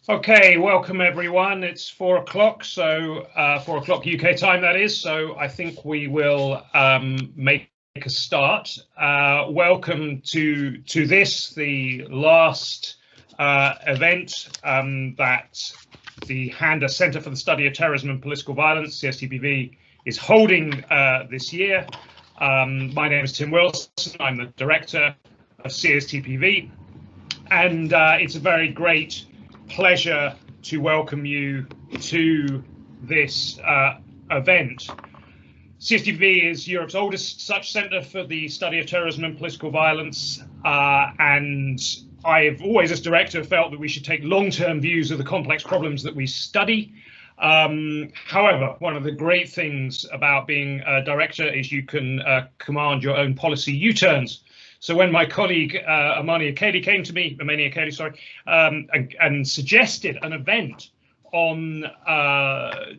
Okay, welcome everyone. It's 4 o'clock, so 4 o'clock UK time that is. So I think we will make a start. Welcome to this, the last event that the Handa Center for the Study of Terrorism and Political Violence, CSTPV, is holding this year. My name is Tim Wilson. I'm the director of CSTPV, and it's a very great pleasure to welcome you to this event. CSTPV is Europe's oldest such centre for the study of terrorism and political violence, and I've always, as director, felt that we should take long-term views of the complex problems that we study. However, one of the great things about being a director is you can command your own policy U-turns. So when my colleague omeni came to me, and suggested an event on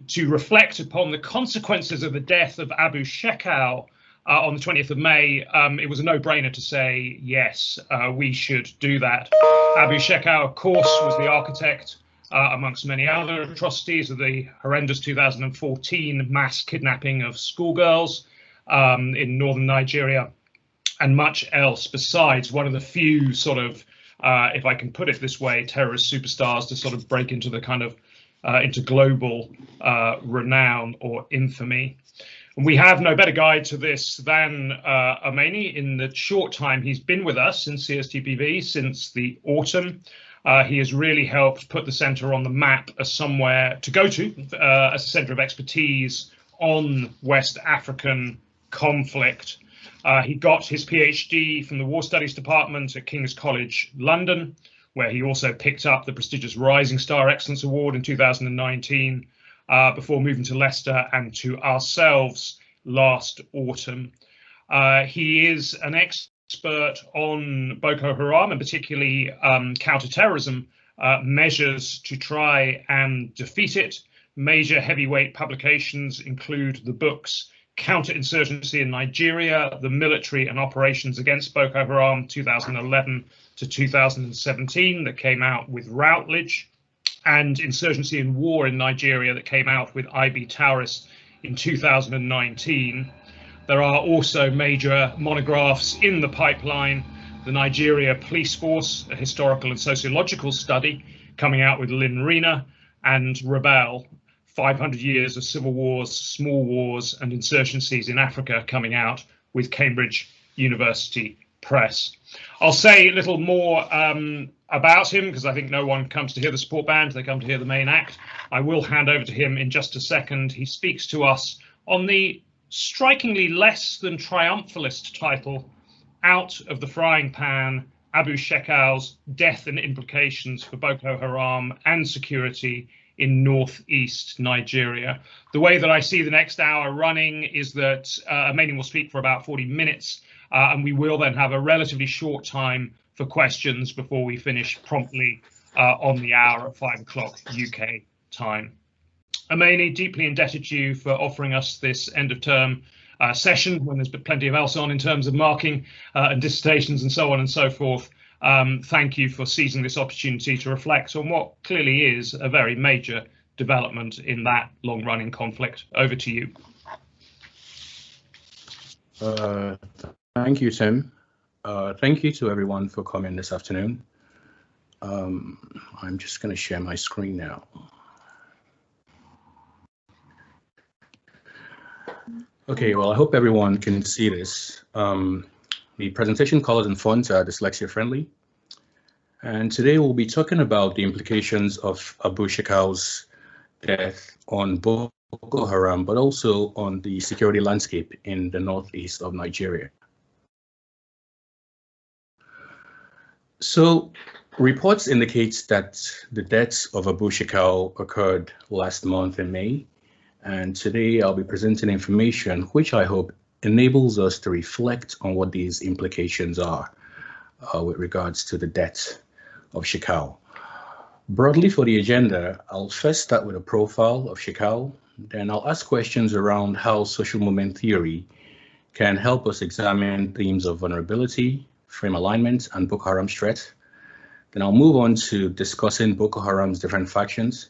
to reflect upon the consequences of the death of Abu Shekau on the 20th of May, it was a no-brainer to say yes, we should do that. Abu Shekau, of course, was the architect, amongst many other atrocities, of the horrendous 2014 mass kidnapping of schoolgirls in northern Nigeria, and much else besides. One of the few sort of, if I can put it this way, terrorist superstars to sort of break into the kind of into global renown or infamy. And we have no better guide to this than omeni. In the short time he's been with us in CSTPV since the autumn, he has really helped put the centre on the map as somewhere to go to, as a centre of expertise on West African conflict. He got his PhD from the War Studies Department at King's College London, where he also picked up the prestigious Rising Star Excellence Award in 2019, before moving to Leicester and to ourselves last autumn. He is an expert on Boko Haram, and particularly counter-terrorism measures to try and defeat it. Major heavyweight publications include the books Counterinsurgency in Nigeria, the Military and Operations Against Boko Haram 2011 to 2017, that came out with Routledge, and Insurgency and War in Nigeria, that came out with IB Tauris in 2019. There are also major monographs in the pipeline: the Nigeria Police Force, a historical and sociological study, coming out with Lynn Rena, and Rebel, 500 Years of Civil Wars, Small Wars and Insurgencies in Africa, coming out with Cambridge University Press. I'll say a little more about him, because I think no one comes to hear the support band, they come to hear the main act. I will hand over to him in just a second. He speaks to us on the strikingly less than triumphalist title, Out of the Frying Pan: Abu Shekau's Death and Implications for Boko Haram and Security in northeast Nigeria. The way that I see the next hour running is that omeni will speak for about 40 minutes, and we will then have a relatively short time for questions before we finish promptly on the hour at 5 o'clock UK time. omeni, deeply indebted to you for offering us this end of term session, when there's been plenty of else on in terms of marking and dissertations and so on and so forth. Thank you for seizing this opportunity to reflect on what clearly is a very major development in that long-running conflict. Over to you. Thank you, Tim. Thank you to everyone for coming this afternoon. I'm just going to share my screen now. Okay, well, I hope everyone can see this. The presentation colors and fonts are dyslexia friendly. And today we'll be talking about the implications of Abu Shekau's death on Boko Haram, but also on the security landscape in the northeast of Nigeria. So reports indicate that the deaths of Abu Shekau occurred last month in May. And today I'll be presenting information which I hope enables us to reflect on what these implications are with regards to the death of Shekau. Broadly for the agenda, I'll first start with a profile of Shekau, then I'll ask questions around how social movement theory can help us examine themes of vulnerability, frame alignment, and Boko Haram threat. Then I'll move on to discussing Boko Haram's different factions.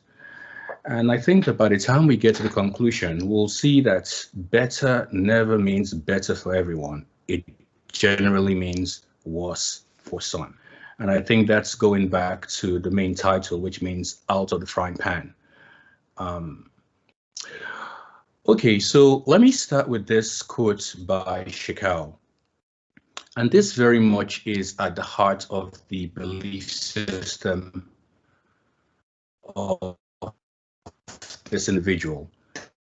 And I think that by the time we get to the conclusion, we'll see that better never means better for everyone. It generally means worse for some. And I think that's going back to the main title, which means out of the frying pan. Okay, so let me start with this quote by Shekau. And this very much is at the heart of the belief system of this individual.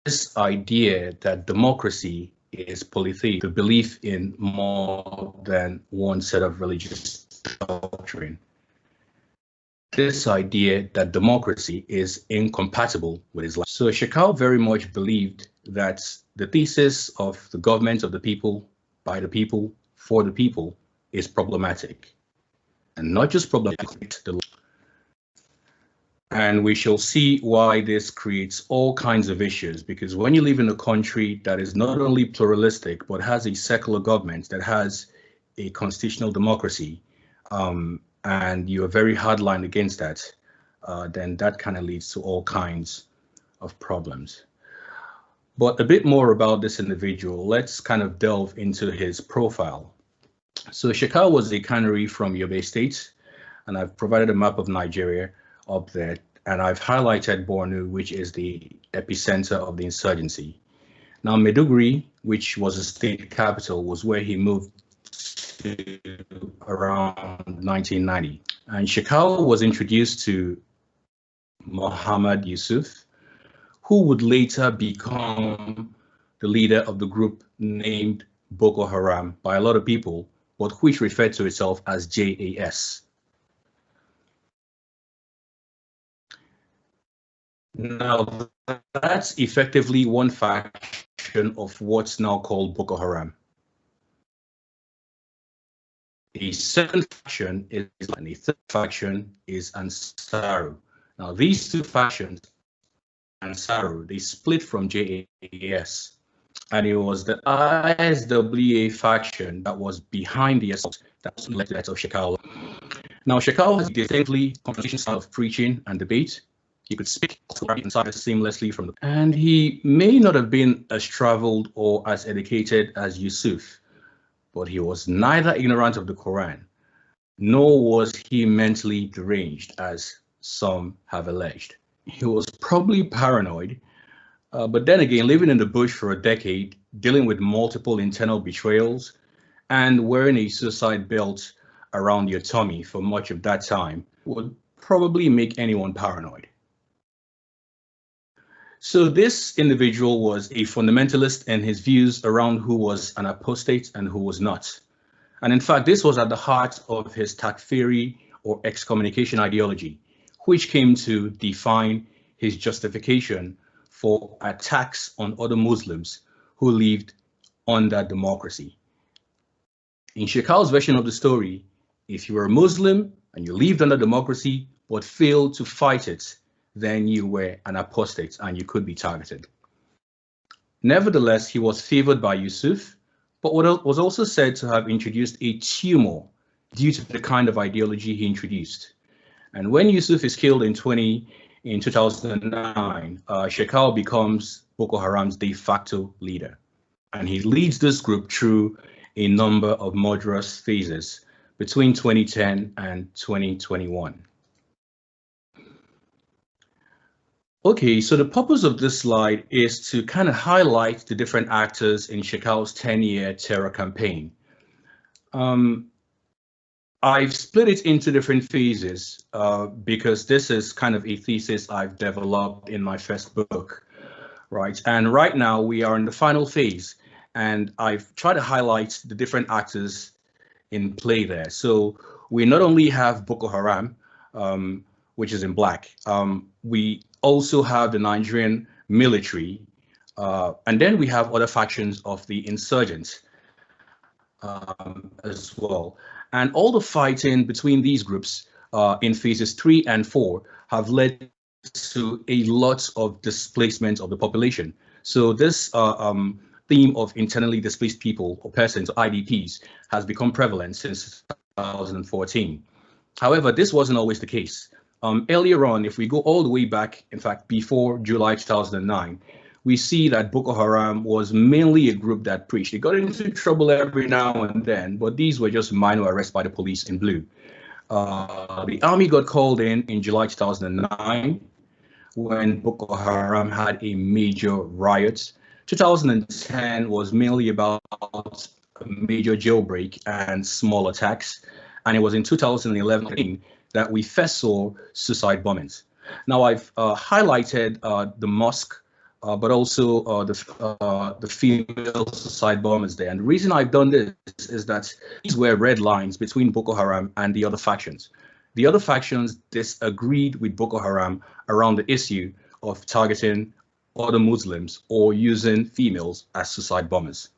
This idea that democracy is polytheism, the belief in more than one set of religious doctrine. This idea that democracy is incompatible with Islam. So Shekau very much believed that the thesis of the government of the people, by the people, for the people is problematic. And not just problematic, and we shall see why this creates all kinds of issues, because when you live in a country that is not only pluralistic, but has a secular government that has a constitutional democracy, and you are very hardline against that, then that kind of leads to all kinds of problems. But a bit more about this individual, let's kind of delve into his profile. So Shekau was a Kanuri from Yobe State, and I've provided a map of Nigeria up there, and I've highlighted Borno, which is the epicenter of the insurgency. Now Maiduguri, which was a state capital, was where he moved to around 1990. And Shekau was introduced to Muhammad Yusuf, who would later become the leader of the group named Boko Haram by a lot of people, but which referred to itself as JAS. Now, that's effectively one faction of what's now called Boko Haram. A second faction is, and a third faction is Ansaru. Now, these two factions, Ansaru, they split from JAS, and it was the ISWA faction that was behind the assault that was led to that of Shekau. Now, Shekau has a distinctly confrontation style of preaching and debate. He could speak inside seamlessly from the, and he may not have been as traveled or as educated as Yusuf, but he was neither ignorant of the Quran, nor was he mentally deranged, as some have alleged. He was probably paranoid, but then again, living in the bush for a decade, dealing with multiple internal betrayals, and wearing a suicide belt around your tummy for much of that time would probably make anyone paranoid. So this individual was a fundamentalist in his views around who was an apostate and who was not. And in fact, this was at the heart of his takfiri or excommunication ideology, which came to define his justification for attacks on other Muslims who lived under democracy. In Shekau's version of the story, if you were a Muslim and you lived under democracy but failed to fight it, then you were an apostate and you could be targeted. Nevertheless, he was favored by Yusuf, but was also said to have introduced a tumor due to the kind of ideology he introduced. And when Yusuf is killed in 2009, Shekau becomes Boko Haram's de facto leader. And he leads this group through a number of murderous phases between 2010 and 2021. Okay, so the purpose of this slide is to kind of highlight the different actors in Shekau's 10-year terror campaign. I've split it into different phases because this is kind of a thesis I've developed in my first book, right? And right now we are in the final phase, and I've tried to highlight the different actors in play there. So we not only have Boko Haram, which is in black, we also have the Nigerian military, and then we have other factions of the insurgents as well. And all the fighting between these groups in phases 3 and 4 have led to a lot of displacement of the population. So this theme of internally displaced people or persons, or IDPs, has become prevalent since 2014. However, this wasn't always the case. Earlier on, if we go all the way back, in fact, before July 2009, we see that Boko Haram was mainly a group that preached. They got into trouble every now and then, but these were just minor arrests by the police in blue. The army got called in July 2009 when Boko Haram had a major riot. 2010 was mainly about a major jailbreak and small attacks. And it was in 2011 that we first saw suicide bombings. Now, I've highlighted the mosque, but also the female suicide bombers there. And the reason I've done this is that these were red lines between Boko Haram and the other factions. The other factions disagreed with Boko Haram around the issue of targeting other Muslims or using females as suicide bombers.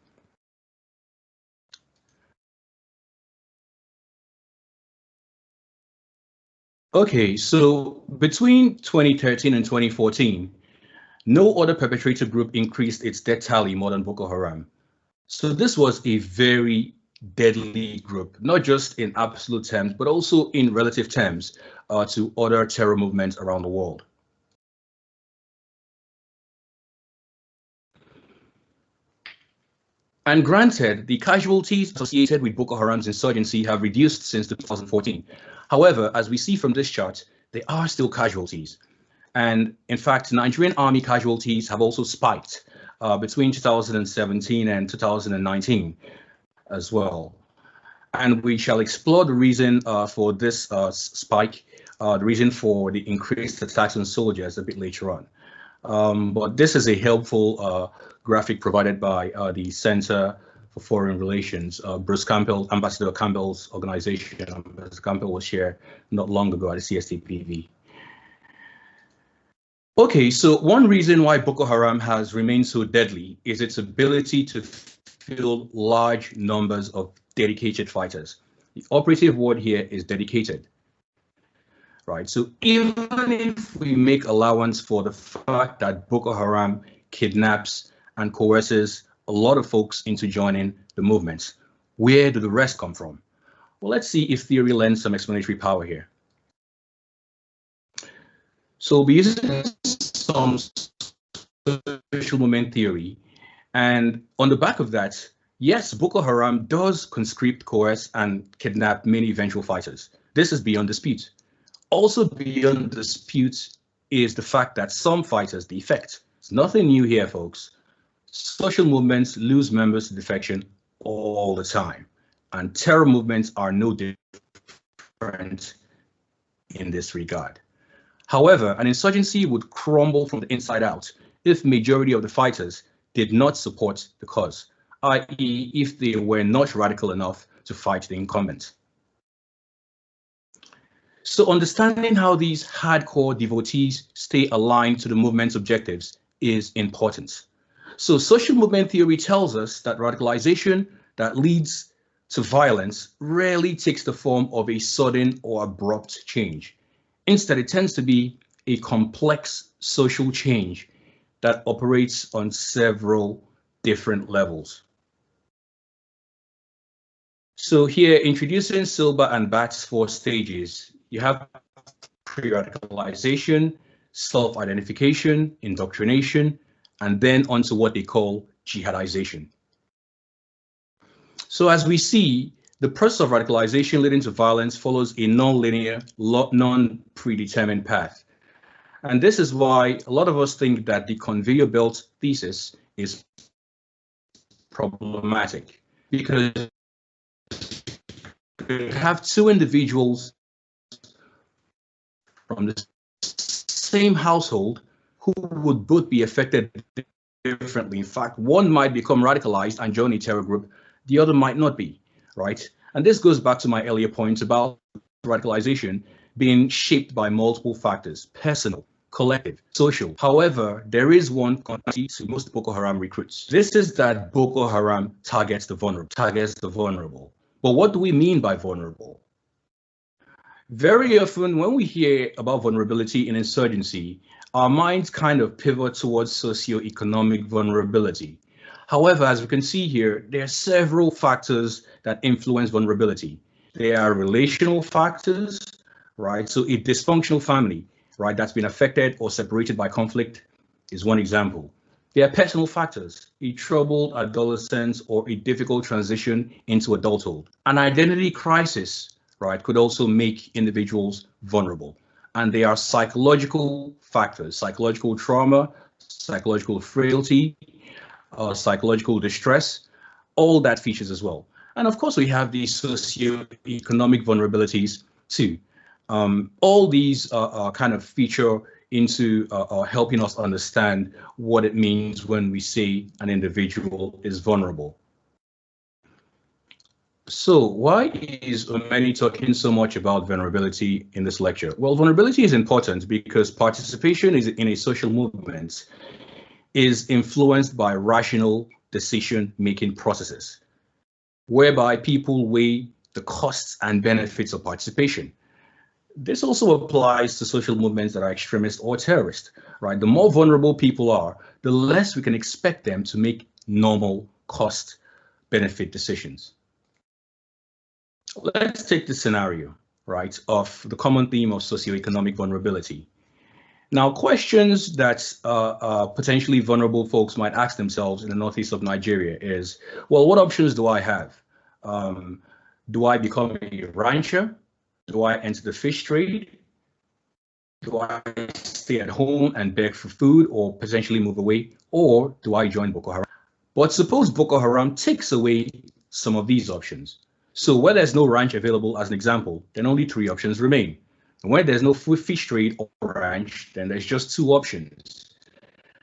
Okay, so between 2013 and 2014, no other perpetrator group increased its death tally more than Boko Haram. So this was a very deadly group, not just in absolute terms, but also in relative terms to other terror movements around the world. And granted, the casualties associated with Boko Haram's insurgency have reduced since 2014. However, as we see from this chart, there are still casualties. And in fact, Nigerian army casualties have also spiked between 2017 and 2019 as well. And we shall explore the reason for this spike, the reason for the increased attacks on soldiers a bit later on. But this is a helpful graphic provided by the Center for Foreign Relations. Bruce Campbell, Ambassador Campbell's organization, Ambassador Campbell was here not long ago at the CSTPV. Okay, so one reason why Boko Haram has remained so deadly is its ability to field large numbers of dedicated fighters. The operative word here is dedicated, right? So even if we make allowance for the fact that Boko Haram kidnaps and coerces a lot of folks into joining the movements, where do the rest come from? Well, let's see if theory lends some explanatory power here. So we'll be using some social movement theory, and on the back of that, yes, Boko Haram does conscript, coerce, and kidnap many eventual fighters. This is beyond dispute. Also beyond dispute is the fact that some fighters defect. It's nothing new here, folks. Social movements lose members to defection all the time, and terror movements are no different in this regard. However, an insurgency would crumble from the inside out if majority of the fighters did not support the cause, i.e. if they were not radical enough to fight the incumbent. So understanding how these hardcore devotees stay aligned to the movement's objectives is important. So social movement theory tells us that radicalization that leads to violence rarely takes the form of a sudden or abrupt change. Instead, it tends to be a complex social change that operates on several different levels. So here, introducing Silber and Batt's 4 stages, you have pre-radicalization, self-identification, indoctrination, and then onto what they call jihadization. So as we see, the process of radicalization leading to violence follows a non-linear, non-predetermined path. And this is why a lot of us think that the conveyor belt thesis is problematic, because you have 2 individuals from the same household who would both be affected differently. In fact, one might become radicalized and join a terror group, the other might not be, right? And this goes back to my earlier point about radicalization being shaped by multiple factors: personal, collective, social. However, there is one quantity to most Boko Haram recruits. This is that Boko Haram targets the vulnerable. But what do we mean by vulnerable? Very often when we hear about vulnerability in insurgency, our minds kind of pivot towards socioeconomic vulnerability. However, as we can see here, there are several factors that influence vulnerability. There are relational factors, right? So a dysfunctional family, right, that's been affected or separated by conflict is one example. There are personal factors, a troubled adolescence or a difficult transition into adulthood. An identity crisis, right, could also make individuals vulnerable. And there are psychological factors, psychological trauma, psychological frailty, psychological distress, all that features as well. And of course, we have the socioeconomic vulnerabilities too. All these kind of feature into helping us understand what it means when we say an individual is vulnerable. So why is Omeni talking so much about vulnerability in this lecture? Well, vulnerability is important because participation in a social movement is influenced by rational decision-making processes, whereby people weigh the costs and benefits of participation. This also applies to social movements that are extremist or terrorist, right? The more vulnerable people are, the less we can expect them to make normal cost-benefit decisions. Let's take the scenario, right, of the common theme of socioeconomic vulnerability. Now, questions that potentially vulnerable folks might ask themselves in the northeast of Nigeria is, well, what options do I have? Do I become a rancher? Do I enter the fish trade? Do I stay at home and beg for food or potentially move away? Or do I join Boko Haram? But suppose Boko Haram takes away some of these options. So where there's no ranch available, as an example, then only 3 options remain. And where there's no fish trade or ranch, then there's just 2 options.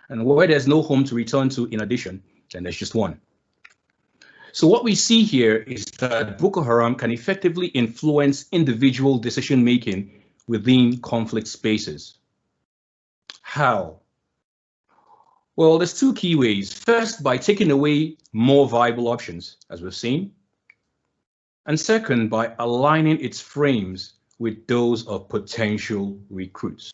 And where there's no home to return to in addition, then there's just 1. So what we see here is that Boko Haram can effectively influence individual decision-making within conflict spaces. How? Well, there's 2 key ways. First, by taking away more viable options, as we've seen. And second, by aligning its frames with those of potential recruits.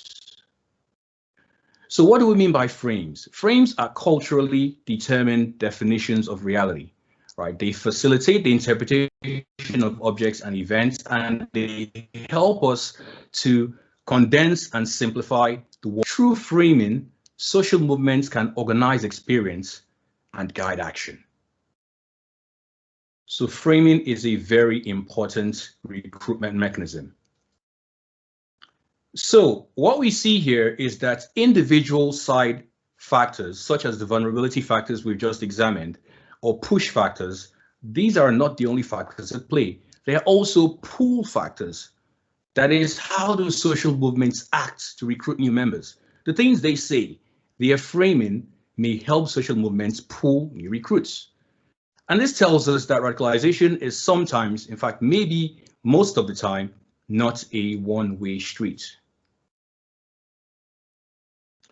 So what do we mean by frames? Frames are culturally determined definitions of reality. Right, they facilitate the interpretation of objects and events, and they help us to condense and simplify the world. Through framing, social movements can organize experience and guide action. So framing is a very important recruitment mechanism. So what we see here is that individual side factors, such as the vulnerability factors we've just examined, or push factors, these are not the only factors at play. They are also pull factors. That is, how do social movements act to recruit new members? The things they say, their framing may help social movements pull new recruits. And this tells us that radicalization is sometimes, in fact, maybe most of the time, not a one-way street.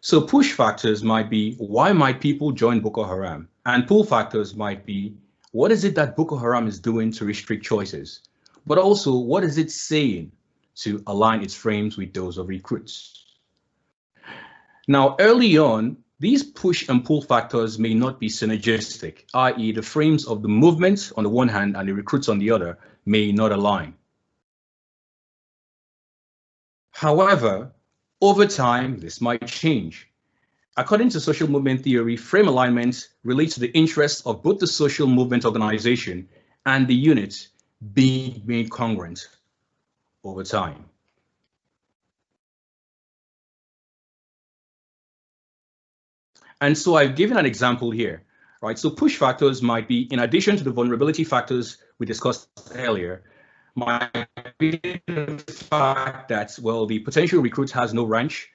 So push factors might be, why might people join Boko Haram? And pull factors might be, what is it that Boko Haram is doing to restrict choices? But also, what is it saying to align its frames with those of recruits? Now, early on, these push and pull factors may not be synergistic, i.e. the frames of the movement on the one hand and the recruits on the other may not align. However, over time, this might change. According to social movement theory, frame alignment relates to the interests of both the social movement organization and the unit being made congruent over time. And so I've given an example here, right? So push factors might be, in addition to the vulnerability factors we discussed earlier, might be the fact that, well, the potential recruit has no ranch,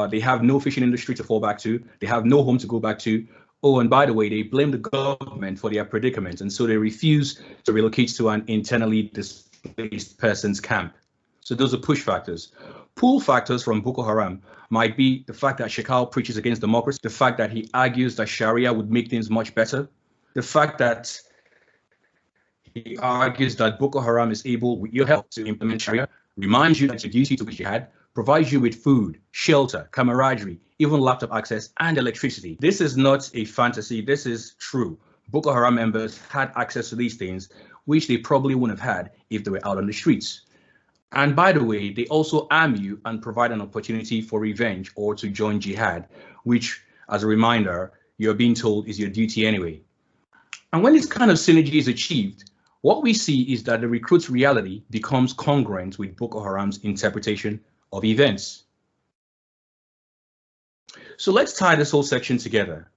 they have no fishing industry to fall back to, they have no home to go back to. Oh, and by the way, they blame the government for their predicament, and so they refuse to relocate to an internally displaced person's camp. So those are push factors. Pull factors from Boko Haram might be the fact that Shekau preaches against democracy, the fact that he argues that Sharia would make things much better, the fact that he argues that Boko Haram is able, with your help, to implement Sharia, reminds you that your duty to jihad, provides you with food, shelter, camaraderie, even laptop access, and electricity. This is not a fantasy, this is true. Boko Haram members had access to these things, which they probably wouldn't have had if they were out on the streets. And by the way, they also arm you and provide an opportunity for revenge or to join jihad, which, as a reminder, you're being told is your duty anyway. And when this kind of synergy is achieved, what we see is that the recruit's reality becomes congruent with Boko Haram's interpretation of events. So let's tie this whole section together,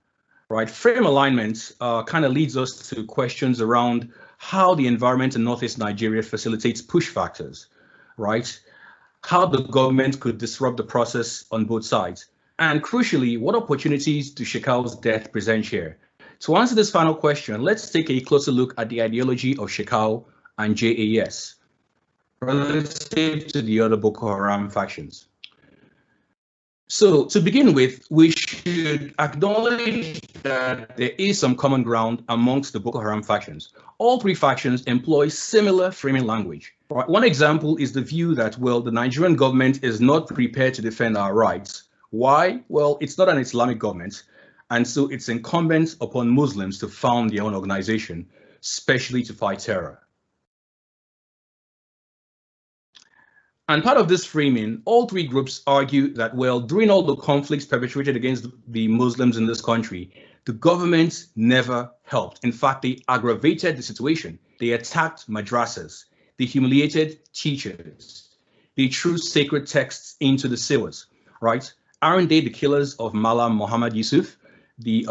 right? Frame alignment kind of leads us to questions around how the environment in Northeast Nigeria facilitates push factors, right? How the government could disrupt the process on both sides. And crucially, what opportunities do Shekau's death present here? To answer this final question, let's take a closer look at the ideology of Shekau and JAS relative to the other Boko Haram factions. So to begin with, we should acknowledge that there is some common ground amongst the Boko Haram factions. All three factions employ similar framing language. Right? One example is the view that, well, the Nigerian government is not prepared to defend our rights. Why? Well, it's not an Islamic government. And so it's incumbent upon Muslims to found their own organization, especially to fight terror. And part of this framing, all three groups argue that, well, during all the conflicts perpetrated against the Muslims in this country, the government never helped. In fact, they aggravated the situation. They attacked madrasas. They humiliated teachers. They threw sacred texts into the sewers, right? Aren't they the killers of Malam Muhammad Yusuf, the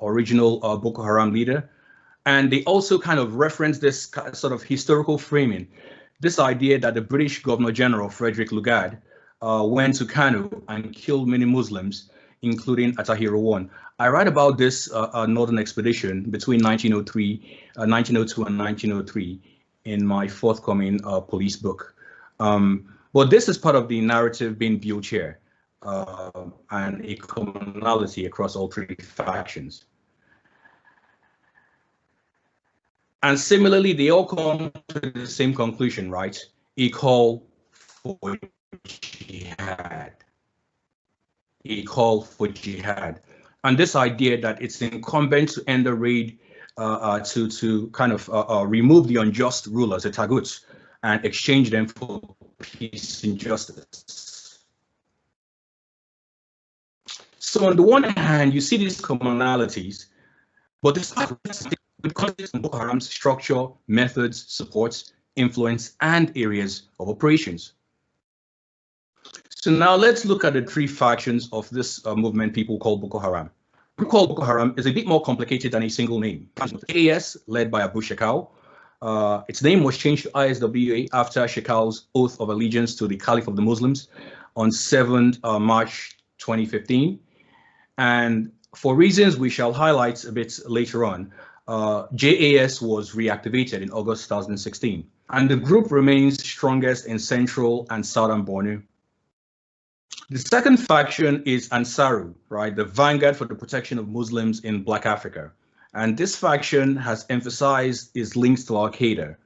original Boko Haram leader? And they also kind of reference this sort of historical framing, this idea that the British Governor General Frederick Lugard went to Kano and killed many Muslims, including Atahiro I. I write about this northern expedition between 1902 and 1903 in my forthcoming police book. But this is part of the narrative being built here. And a commonality across all three factions. And similarly, they all come to the same conclusion, right? A call for jihad. A call for jihad. And this idea that it's incumbent to end the raid to kind of remove the unjust rulers, the taguts, and exchange them for peace and justice. So on the one hand, you see these commonalities, but this because Boko Haram's structure, methods, supports, influence, and areas of operations. So now let's look at the three factions of this movement people call Boko Haram. Group called Boko Haram is a bit more complicated than a single name. AS, led by Abu Shekau. Its name was changed to ISWA after Shekau's oath of allegiance to the Caliph of the Muslims on 7th March 2015. And for reasons we shall highlight a bit later on, JAS was reactivated in August 2016. And the group remains strongest in central and southern Borno. The second faction is Ansaru, right, the vanguard for the protection of Muslims in Black Africa. And this faction has emphasized its links to Al-Qaeda.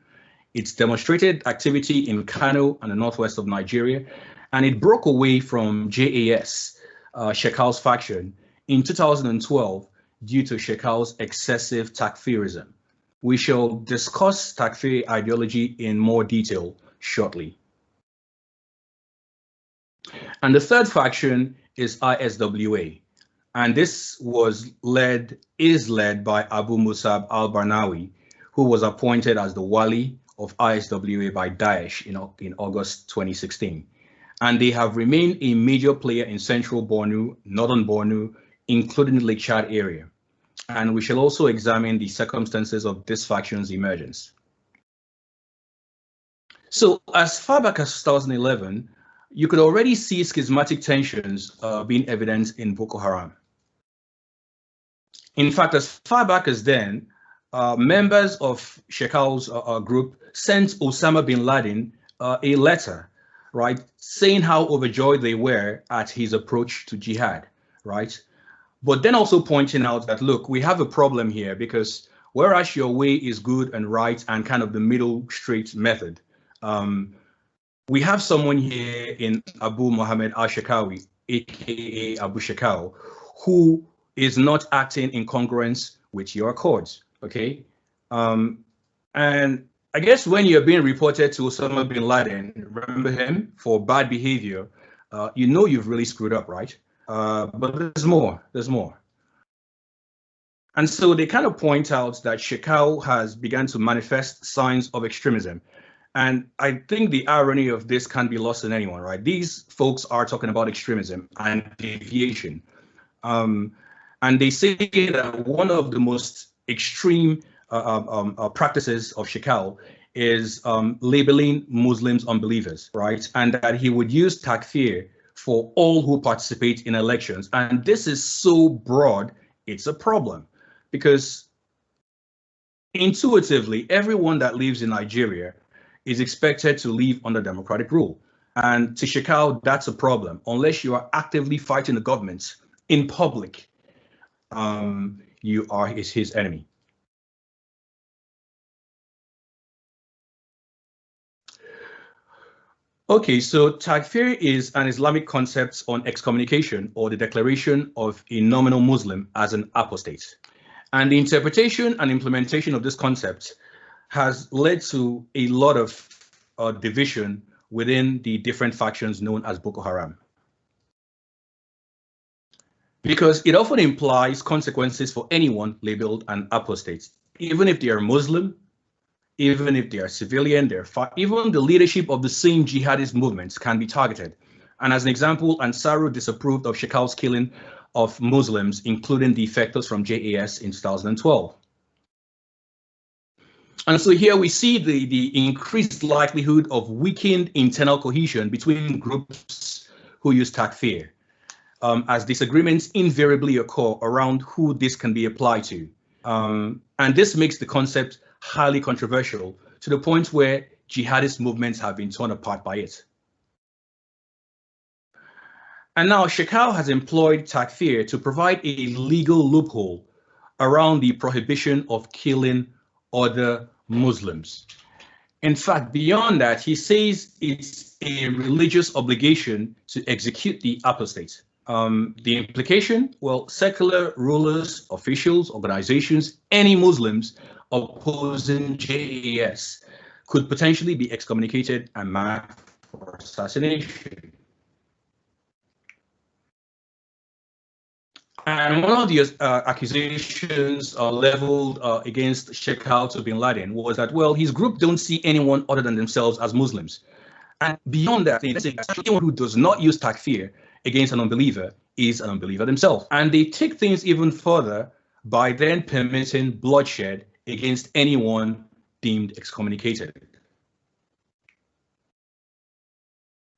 It's demonstrated activity in Kano and the northwest of Nigeria, and it broke away from JAS, Shekau's faction, in 2012 due to Shekau's excessive takfirism. We shall discuss takfir ideology in more detail shortly. And the third faction is ISWA, and this is led by Abu Musab al-Barnawi, who was appointed as the Wali of ISWA by Daesh in August 2016. And they have remained a major player in central Borno, northern Borno, including the Lake Chad area. And we shall also examine the circumstances of this faction's emergence. So as far back as 2011, you could already see schismatic tensions being evident in Boko Haram. In fact, as far back as then, members of Shekau's group sent Osama bin Laden a letter, right, saying how overjoyed they were at his approach to jihad, right? But then also pointing out that, look, we have a problem here because whereas your way is good and right and kind of the middle straight method, we have someone here in Abu Muhammad al-Shekawi, aka Abu Shekau, who is not acting in congruence with your accords, okay? And I guess when you're being reported to Osama bin Laden, remember him for bad behavior, you know you've really screwed up, right? But there's more. There's more. And so they kind of point out that Shekau has begun to manifest signs of extremism. And I think the irony of this can't be lost on anyone, right? These folks are talking about extremism and deviation. And they say that one of the most extreme practices of Shekau is labeling Muslims unbelievers, right? And that he would use takfir for all who participate in elections. And this is so broad, it's a problem. Because intuitively, everyone that lives in Nigeria is expected to live under democratic rule. And to Shekau, that's a problem. Unless you are actively fighting the government in public, you are his enemy. Okay, so takfir is an Islamic concept on excommunication or the declaration of a nominal Muslim as an apostate. And the interpretation and implementation of this concept has led to a lot of division within the different factions known as Boko Haram. Because it often implies consequences for anyone labeled an apostate, even if they are Muslim, even if they are civilian, even the leadership of the same jihadist movements can be targeted. And as an example, Ansaru disapproved of Shekau's killing of Muslims, including the defectors from JAS in 2012. And so here we see the increased likelihood of weakened internal cohesion between groups who use takfir, as disagreements invariably occur around who this can be applied to. And this makes the concept highly controversial to the point where jihadist movements have been torn apart by it. And now Shekau has employed takfir to provide a legal loophole around the prohibition of killing other Muslims. In fact, beyond that, he says it's a religious obligation to execute the apostate. The implication, well, secular rulers, officials, organizations, any Muslims opposing JAS could potentially be excommunicated and marked for assassination. And one of the accusations leveled against Shekau to bin Laden was that, well, his group don't see anyone other than themselves as Muslims. And beyond that, anyone who does not use takfir against an unbeliever is an unbeliever themselves. And they take things even further by then permitting bloodshed against anyone deemed excommunicated.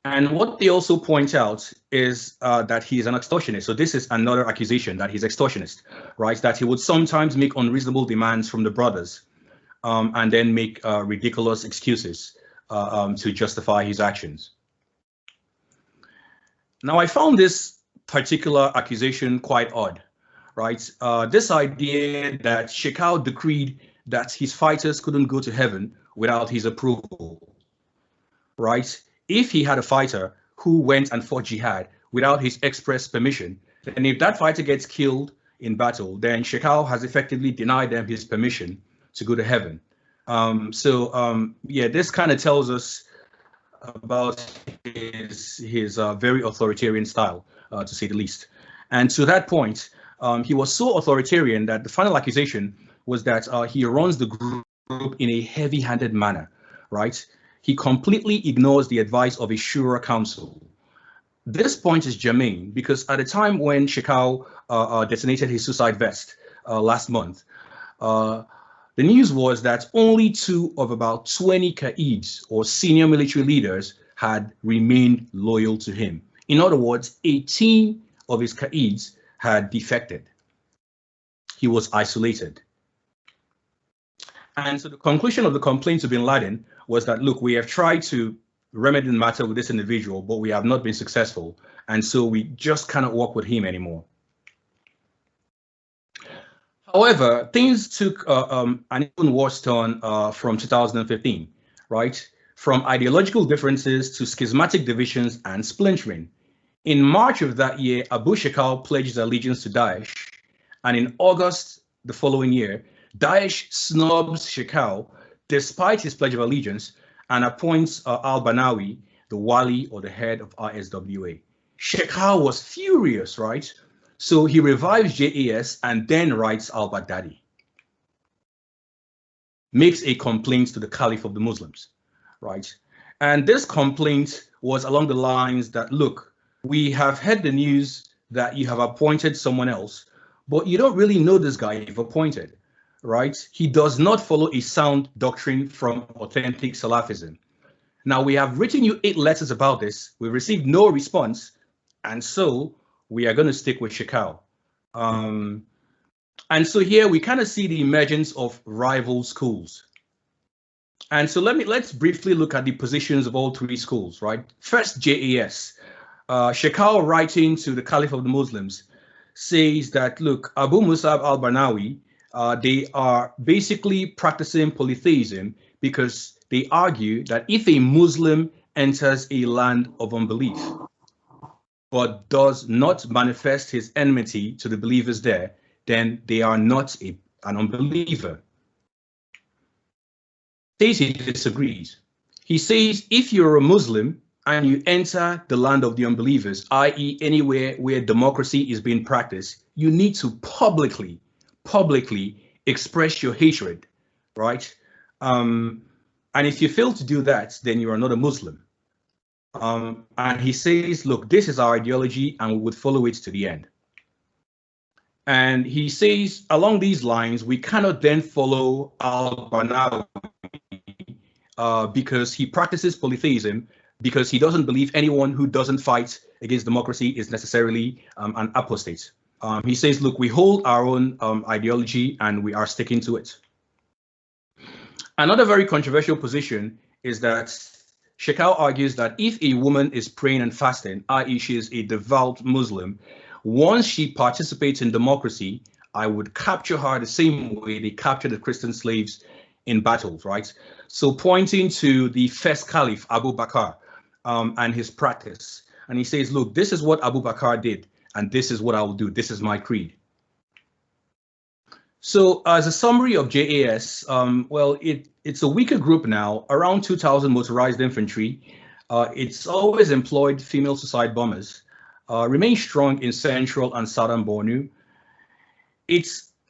And what they also point out is that he is an extortionist. So this is another accusation that he's extortionist, right? That he would sometimes make unreasonable demands from the brothers and then make ridiculous excuses to justify his actions. Now, I found this particular accusation quite odd, right? This idea that Shekau decreed that his fighters couldn't go to heaven without his approval, right? If he had a fighter who went and fought jihad without his express permission, then if that fighter gets killed in battle, then Shekau has effectively denied them his permission to go to heaven. Yeah, this kind of tells us about his very authoritarian style, to say the least. And to that point, he was so authoritarian that the final accusation was that he runs the group in a heavy-handed manner, right? He completely ignores the advice of a Shura council. This point is germane because at the time when Shekau detonated his suicide vest last month, the news was that only 2 of about 20 Qaids or senior military leaders had remained loyal to him. In other words, 18 of his Qaids had defected. He was isolated. And so the conclusion of the complaint to bin Laden was that, look, we have tried to remedy the matter with this individual, but we have not been successful. And so we just cannot work with him anymore. However, things took an even worse turn from 2015, right? From ideological differences to schismatic divisions and splintering. In March of that year, Abu Shekau pledged his allegiance to Daesh. And in August the following year, Daesh snubs Shekau despite his pledge of allegiance, and appoints al-Banawi the wali or the head of ISWA. Shekau was furious, right? So he revives JAS and then writes al-Baghdadi, makes a complaint to the Caliph of the Muslims, right? And this complaint was along the lines that, look, we have heard the news that you have appointed someone else, but you don't really know this guy you've appointed, right? He does not follow a sound doctrine from authentic Salafism. Now, we have written you 8 letters about this. We've received no response. And so we are going to stick with Shekau. And so here we kind of see the emergence of rival schools. And so let's briefly look at the positions of all 3 schools, right? First, JAS. Shekau, writing to the Caliph of the Muslims, says that, look, Abu Musab al-Barnawi, they are basically practicing polytheism because they argue that if a Muslim enters a land of unbelief, but does not manifest his enmity to the believers there, then they are not an unbeliever. Says he disagrees. He says if you're a Muslim and you enter the land of the unbelievers, i.e. anywhere where democracy is being practiced, you need to publicly express your hatred, right? And if you fail to do that, then you are not a Muslim. And he says, look, this is our ideology and we would follow it to the end. And he says, along these lines, we cannot then follow al-Barnawi because he practices polytheism, because he doesn't believe anyone who doesn't fight against democracy is necessarily an apostate. He says, look, we hold our own ideology and we are sticking to it. Another very controversial position is that Shekau argues that if a woman is praying and fasting, i.e. she is a devout Muslim, once she participates in democracy, I would capture her the same way they captured the Christian slaves in battles, right? So pointing to the first Caliph, Abu Bakr, and his practice. And he says, look, this is what Abu Bakr did, and this is what I will do. This is my creed. So as a summary of JAS, well, it's a weaker group now, around 2,000 motorized infantry. It's always employed female suicide bombers, remains strong in central and southern Bornu. It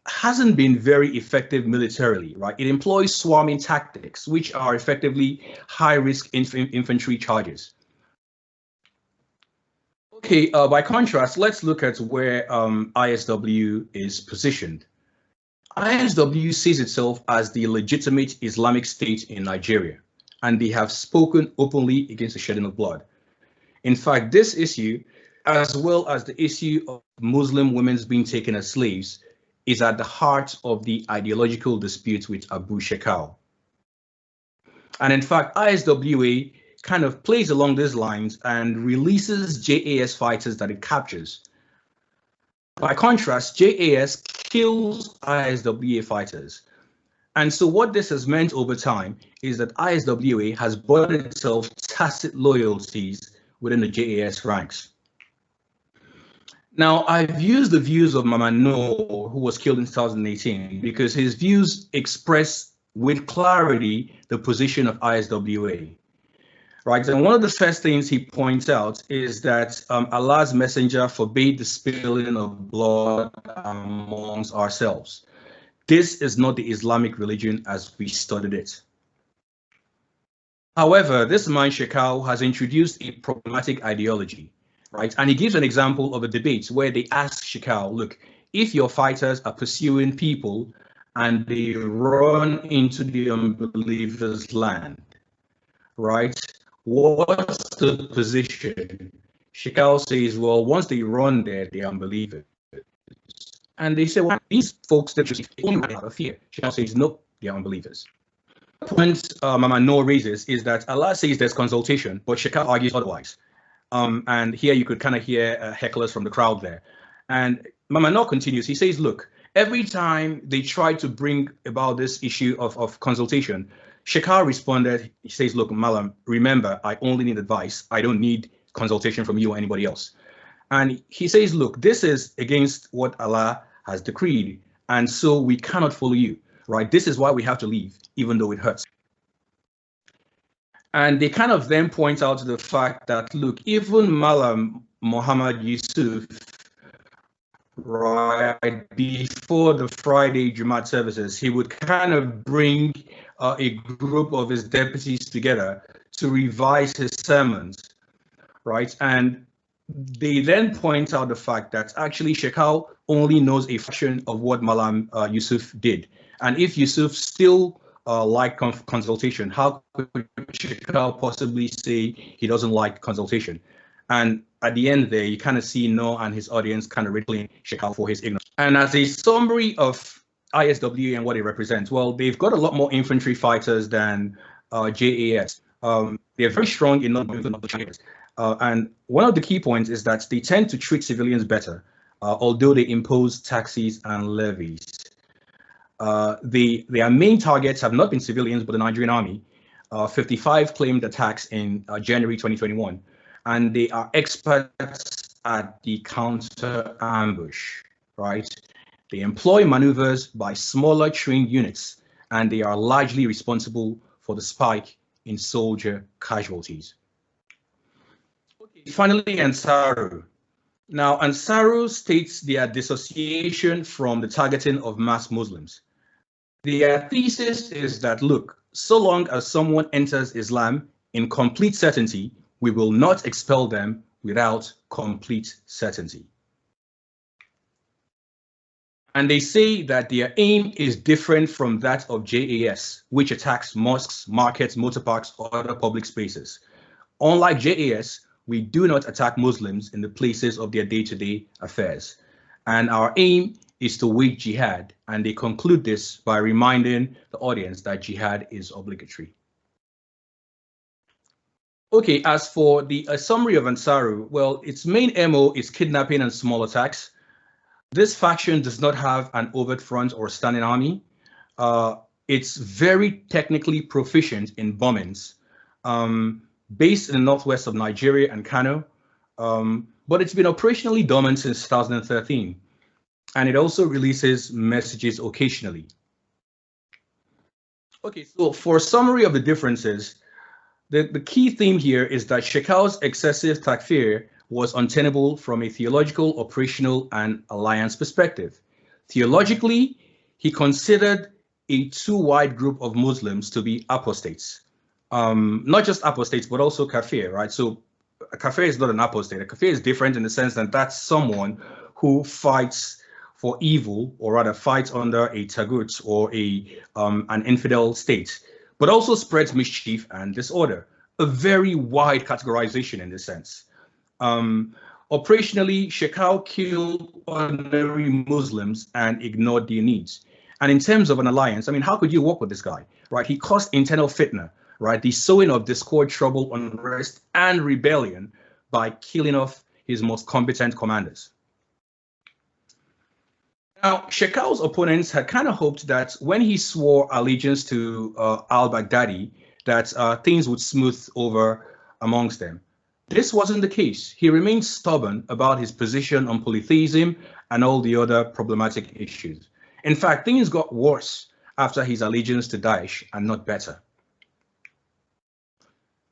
hasn't been very effective militarily, right? It employs swarming tactics, which are effectively high-risk infantry charges. Okay, by contrast, let's look at where ISW is positioned. ISW sees itself as the legitimate Islamic State in Nigeria, and they have spoken openly against the shedding of blood. In fact, this issue, as well as the issue of Muslim women being taken as slaves, is at the heart of the ideological dispute with Abu Shekau. And in fact, ISWA kind of plays along these lines and releases JAS fighters that it captures. By contrast, JAS kills ISWA fighters. And so what this has meant over time is that ISWA has bought itself tacit loyalties within the JAS ranks. Now, I've used the views of Mama Noor, who was killed in 2018, because his views express with clarity the position of ISWA. Right, and one of the first things he points out is that Allah's messenger forbade the spilling of blood amongst ourselves. This is not the Islamic religion as we studied it. However, this man Shekau has introduced a problematic ideology, right? And he gives an example of a debate where they ask Shekau, look, if your fighters are pursuing people and they run into the unbelievers' land, right? What's the position? Shekau says, well, once they run there, they are unbelievers. And they say, well, these folks that you only run out of fear. Shekau says, nope, they are unbelievers. The point Mama Noor raises is that Allah says there's consultation, but Shekau argues otherwise. And here you could kind of hear hecklers from the crowd there. And Mama Noor continues, he says, look, every time they try to bring about this issue of consultation, Shekau responded, he says, look, Malam, remember, I only need advice. I don't need consultation from you or anybody else. And he says, look, this is against what Allah has decreed, and so we cannot follow you. right? This is why we have to leave, even though it hurts. And they kind of then point out to the fact that, look, even Malam Muhammad Yusuf, right, before the Friday Jumat services, he would kind of bring a group of his deputies together to revise his sermons, right? And they then point out the fact that actually Shekau only knows a fraction of what Malam Yusuf did. And if Yusuf still liked consultation, how could Shekau possibly say he doesn't like consultation? And at the end there, you kind of see Noor and his audience kind of ridiculing Shekau for his ignorance. And as a summary of ISW and what it represents, well, they've got a lot more infantry fighters than JAS. They're very strong in non-movement of the Chinese. And one of the key points is that they tend to treat civilians better, although they impose taxes and levies. Their main targets have not been civilians, but the Nigerian army. 55 claimed attacks in January 2021, and they are experts at the counter ambush, right? They employ maneuvers by smaller trained units, and they are largely responsible for the spike in soldier casualties. Okay, finally, Ansaru. Now, Ansaru states their dissociation from the targeting of mass Muslims. Their thesis is that, look, so long as someone enters Islam in complete certainty, we will not expel them without complete certainty. And they say that their aim is different from that of JAS, which attacks mosques, markets, motor parks, or other public spaces. Unlike JAS, we do not attack Muslims in the places of their day-to-day affairs. And our aim is to wage jihad, and they conclude this by reminding the audience that jihad is obligatory. Okay, as for the summary of Ansaru, well, its main MO is kidnapping and small attacks. This faction does not have an overt front or standing army. It's very technically proficient in bombings, based in the northwest of Nigeria and Kano, but it's been operationally dormant since 2013. And it also releases messages occasionally. Okay, so for a summary of the differences, the key theme here is that Shekau's excessive takfir was untenable from a theological, operational, and alliance perspective. Theologically, he considered a too wide group of Muslims to be apostates. Not just apostates, but also kafir, right? So a kafir is not an apostate. A kafir is different in the sense that that's someone who fights for evil, or rather fights under a tagut or an infidel state, but also spreads mischief and disorder. A very wide categorization in this sense. Operationally, Shekau killed ordinary Muslims and ignored their needs. And in terms of an alliance, I mean, how could you work with this guy, right? He caused internal fitna, right? The sowing of discord, trouble, unrest, and rebellion by killing off his most competent commanders. Now, Shekau's opponents had kind of hoped that when he swore allegiance to al-Baghdadi, that things would smooth over amongst them. This wasn't the case. He remained stubborn about his position on polytheism and all the other problematic issues. In fact, things got worse after his allegiance to Daesh and not better.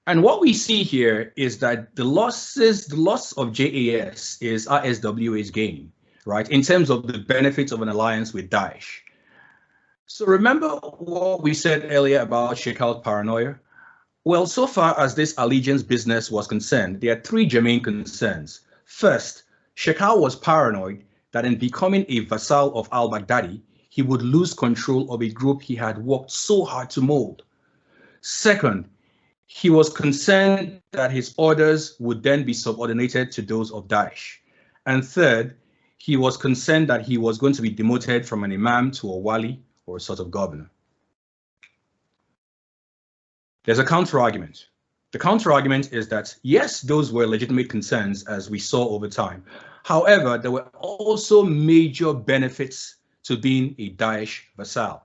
And what we see here is that the loss of JAS is ISWA's gain, right, in terms of the benefits of an alliance with Daesh. So remember what we said earlier about Shekau's paranoia? Well, so far as this allegiance business was concerned, there are three germane concerns. First, Shekau was paranoid that in becoming a vassal of al-Baghdadi, he would lose control of a group he had worked so hard to mold. Second, he was concerned that his orders would then be subordinated to those of Daesh. And third, he was concerned that he was going to be demoted from an imam to a wali, or a sort of governor. There's a counter-argument. The counter-argument is that, yes, those were legitimate concerns as we saw over time. However, there were also major benefits to being a Daesh vassal.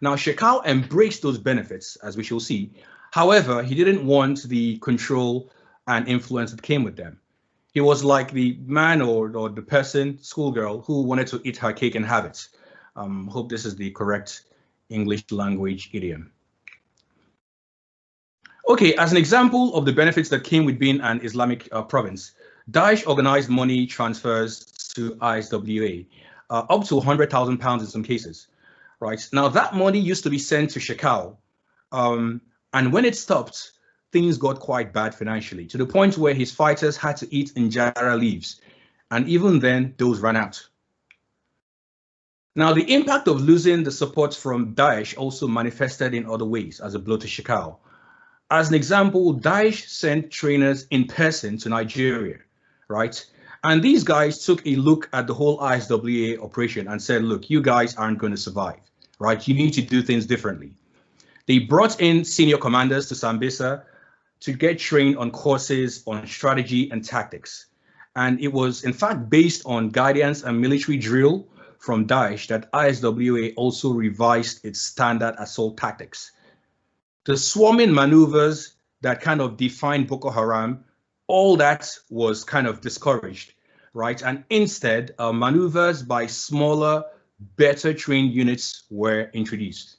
Now, Shekau embraced those benefits, as we shall see. However, he didn't want the control and influence that came with them. He was like the man or the person, schoolgirl, who wanted to eat her cake and have it. Hope this is the correct English language idiom. Okay, as an example of the benefits that came with being an Islamic province, Daesh organized money transfers to ISWA, up to £100,000 in some cases, right? Now that money used to be sent to Shekau, and when it stopped, things got quite bad financially, to the point where his fighters had to eat injera leaves, and even then, those ran out. Now, the impact of losing the support from Daesh also manifested in other ways as a blow to Shekau. As an example, Daesh sent trainers in person to Nigeria, right? And these guys took a look at the whole ISWA operation and said, look, you guys aren't going to survive, right? You need to do things differently. They brought in senior commanders to Sambisa to get trained on courses on strategy and tactics. And it was, in fact, based on guidance and military drill from Daesh that ISWA also revised its standard assault tactics. The swarming maneuvers that kind of defined Boko Haram, all that was kind of discouraged, right? And instead, maneuvers by smaller, better trained units were introduced.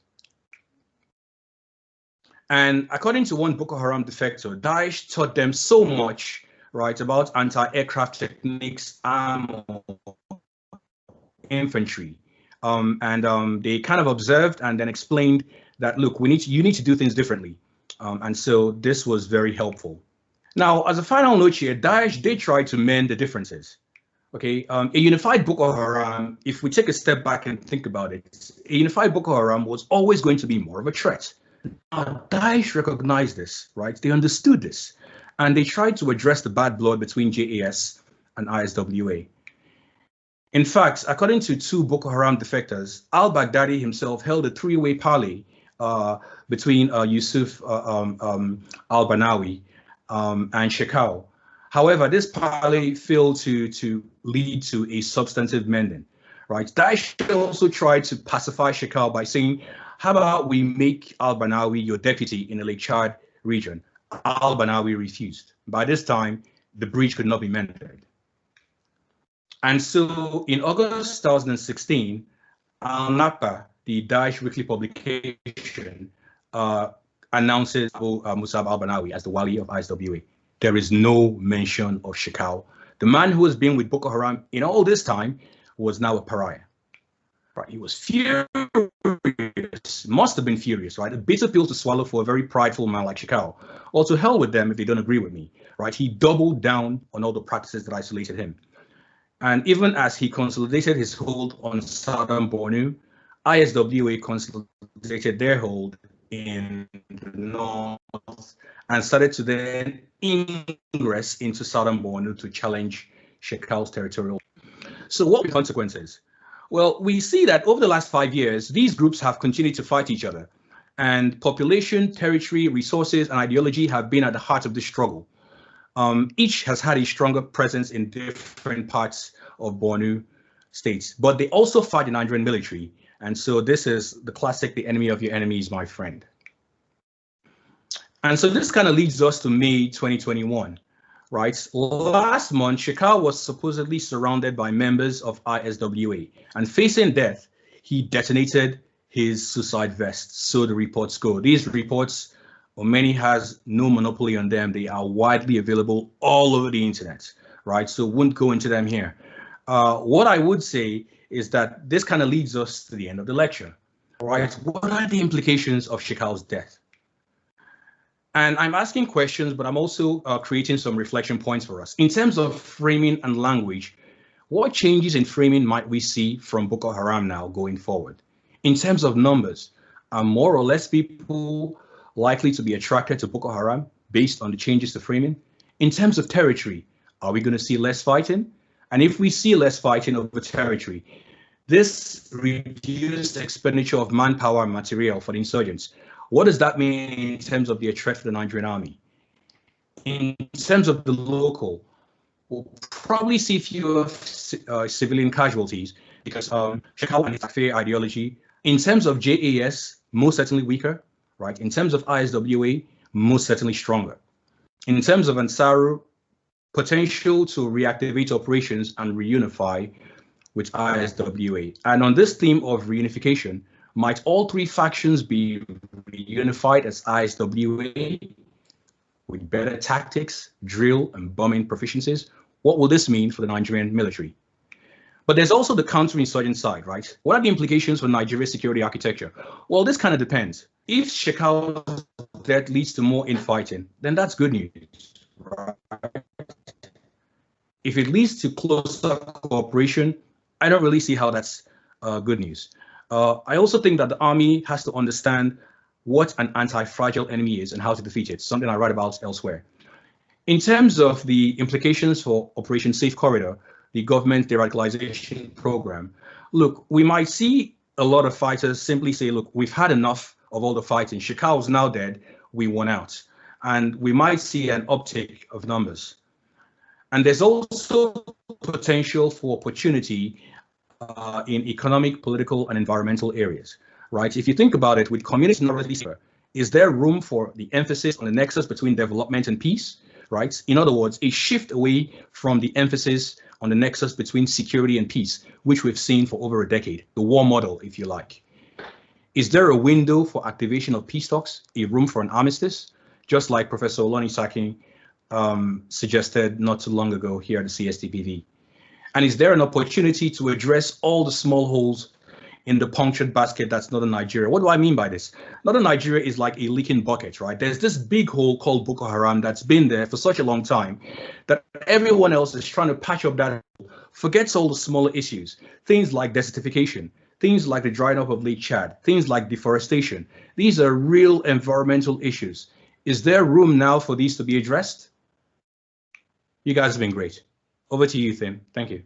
And according to one Boko Haram defector, Daesh taught them so much, right, about anti-aircraft techniques, ammo, infantry. They kind of observed and then explained that, look, you need to do things differently. And so this was very helpful. Now, as a final note here, Daesh did try to mend the differences. Okay, a unified Boko Haram, if we take a step back and think about it, a unified Boko Haram was always going to be more of a threat. Daesh recognized this, right? They understood this, and they tried to address the bad blood between JAS and ISWA. In fact, according to two Boko Haram defectors, al-Baghdadi himself held a three-way parley between Yusuf al-Banawi and Shekau. However, this parley failed to lead to a substantive mending, right? Daesh also tried to pacify Shekau by saying, how about we make al-Banawi your deputy in the Lake Chad region? Al-Banawi refused. By this time, the breach could not be mended. And so in August 2016, Al-Napa, the Daesh weekly publication, announces Abu Musab al-Banawi as the Wali of ISWA. There is no mention of Shekau. The man who has been with Boko Haram in all this time was now a pariah. Right, he was furious, must have been furious, right? A bitter pill to swallow for a very prideful man like Shekau. Or to hell with them if they don't agree with me, right? He doubled down on all the practices that isolated him. And even as he consolidated his hold on southern Borno, ISWA consolidated their hold in the north and started to then ingress into southern Borno to challenge Shekau's territorial. So what were the consequences? Well, we see that over the last 5 years, these groups have continued to fight each other, and population, territory, resources, and ideology have been at the heart of the struggle. Each has had a stronger presence in different parts of Borno states, but they also fight the Nigerian military. And so this is the classic, the enemy of your enemy is my friend. And so this kind of leads us to May 2021. Right. Last month, Shekau was supposedly surrounded by members of ISWA, and facing death, he detonated his suicide vest. So the reports go. These reports, omeni has no monopoly on them. They are widely available all over the internet. Right. So won't go into them here. What I would say is that this kind of leads us to the end of the lecture. Right. What are the implications of Shekau's death? And I'm asking questions, but I'm also creating some reflection points for us. In terms of framing and language, what changes in framing might we see from Boko Haram now going forward? In terms of numbers, are more or less people likely to be attracted to Boko Haram based on the changes to framing? In terms of territory, are we going to see less fighting? And if we see less fighting over territory, this reduced expenditure of manpower and material for the insurgents, what does that mean in terms of the threat for the Nigerian army? In terms of the local, we'll probably see fewer civilian casualties because Shekau and its fair ideology. In terms of JAS, most certainly weaker, right? In terms of ISWA, most certainly stronger. In terms of Ansaru, potential to reactivate operations and reunify with ISWA. And on this theme of reunification, Might all three factions be reunified as ISWA with better tactics, drill, and bombing proficiencies? What will this mean for the Nigerian military? But there's also the counterinsurgent side, right? What are the implications for Nigeria's security architecture? Well, this kind of depends. If Shekau's death leads to more infighting, then that's good news, right? If it leads to closer cooperation, I don't really see how that's good news. I also think that the army has to understand what an anti-fragile enemy is and how to defeat it, something I write about elsewhere. In terms of the implications for Operation Safe Corridor, the government de-radicalization program, look, we might see a lot of fighters simply say, look, we've had enough of all the fighting. Shekau is now dead, we won out. And we might see an uptick of numbers. And there's also potential for opportunity in economic, political, and environmental areas, right? If you think about it, with community knowledge, is there room for the emphasis on the nexus between development and peace, right? In other words, a shift away from the emphasis on the nexus between security and peace, which we've seen for over a decade, the war model, if you like. Is there a window for activation of peace talks, a room for an armistice, just like Professor Olonisaki suggested not too long ago here at the CSTPV? And is there an opportunity to address all the small holes in the punctured basket that's Northern Nigeria? What do I mean by this? Northern Nigeria is like a leaking bucket, right? There's this big hole called Boko Haram that's been there for such a long time that everyone else is trying to patch up that hole, forgets all the smaller issues, things like desertification, things like the drying up of Lake Chad, things like deforestation. These are real environmental issues. Is there room now for these to be addressed? You guys have been great. Over to you, Tim. Thank you.